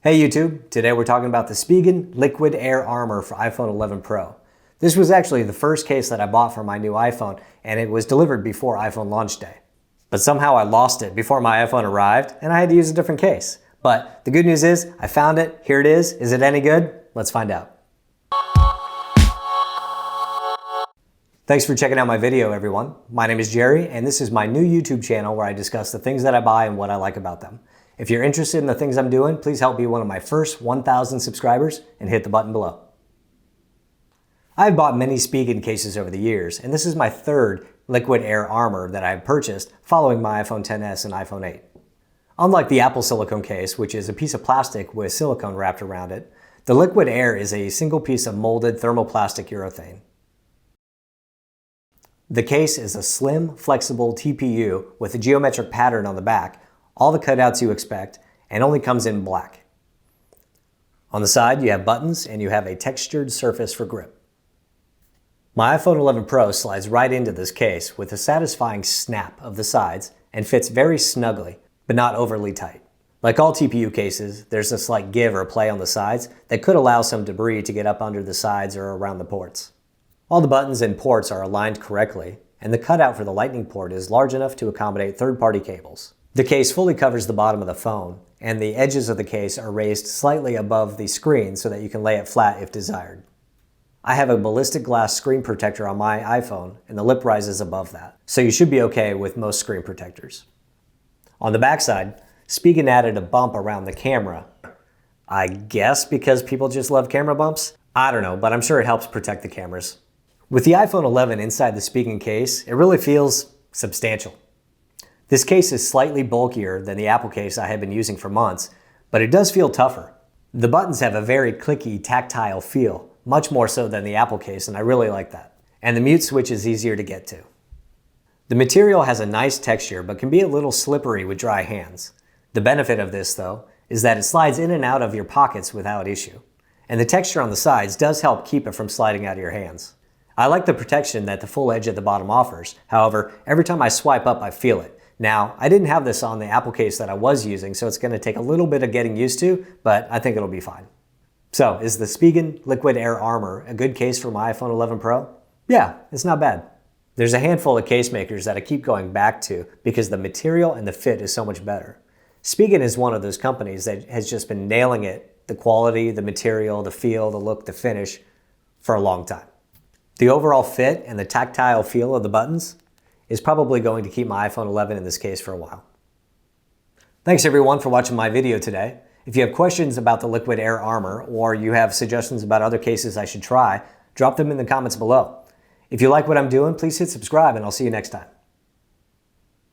Hey YouTube, today we're talking about the Spigen Liquid Air Armor for iPhone 11 Pro. This was actually the first case that I bought for my new iPhone, and it was delivered before iPhone launch day. But somehow I lost it before my iPhone arrived, and I had to use a different case. But the good news is, I found it, here it is. Is it any good? Let's find out. Thanks for checking out my video, everyone. My name is Jerry, and this is my new YouTube channel where I discuss the things that I buy and what I like about them. If you're interested in the things I'm doing, please help be one of my first 1,000 subscribers and hit the button below. I've bought many Spigen cases over the years, and this is my third Liquid Air Armor that I've purchased following my iPhone XS and iPhone 8. Unlike the Apple silicone case, which is a piece of plastic with silicone wrapped around it, the Liquid Air is a single piece of molded thermoplastic urethane. The case is a slim, flexible TPU with a geometric pattern on the back, all the cutouts you expect, and only comes in black. On the side, you have buttons and you have a textured surface for grip. My iPhone 11 Pro slides right into this case with a satisfying snap of the sides and fits very snugly, but not overly tight. Like all TPU cases, there's a slight give or play on the sides that could allow some debris to get up under the sides or around the ports. All the buttons and ports are aligned correctly, and the cutout for the lightning port is large enough to accommodate third-party cables. The case fully covers the bottom of the phone, and the edges of the case are raised slightly above the screen so that you can lay it flat if desired. I have a ballistic glass screen protector on my iPhone, and the lip rises above that, so you should be okay with most screen protectors. On the backside, Spigen added a bump around the camera. I guess because people just love camera bumps? I don't know, but I'm sure it helps protect the cameras. With the iPhone 11 inside the Spigen case, it really feels substantial. This case is slightly bulkier than the Apple case I have been using for months, but it does feel tougher. The buttons have a very clicky, tactile feel, much more so than the Apple case, and I really like that. And the mute switch is easier to get to. The material has a nice texture, but can be a little slippery with dry hands. The benefit of this, though, is that it slides in and out of your pockets without issue. And the texture on the sides does help keep it from sliding out of your hands. I like the protection that the full edge at the bottom offers. However, every time I swipe up, I feel it. Now, I didn't have this on the Apple case that I was using, so it's going to take a little bit of getting used to, but I think it'll be fine. So, is the Spigen Liquid Air Armor a good case for my iPhone 11 Pro? Yeah, it's not bad. There's a handful of case makers that I keep going back to because the material and the fit is so much better. Spigen is one of those companies that has just been nailing it, the quality, the material, the feel, the look, the finish, for a long time. The overall fit and the tactile feel of the buttons is probably going to keep my iPhone 11 in this case for a while. Thanks everyone for watching my video today. If you have questions about the Liquid Air Armor or you have suggestions about other cases I should try, drop them in the comments below. If you like what I'm doing, please hit subscribe and I'll see you next time.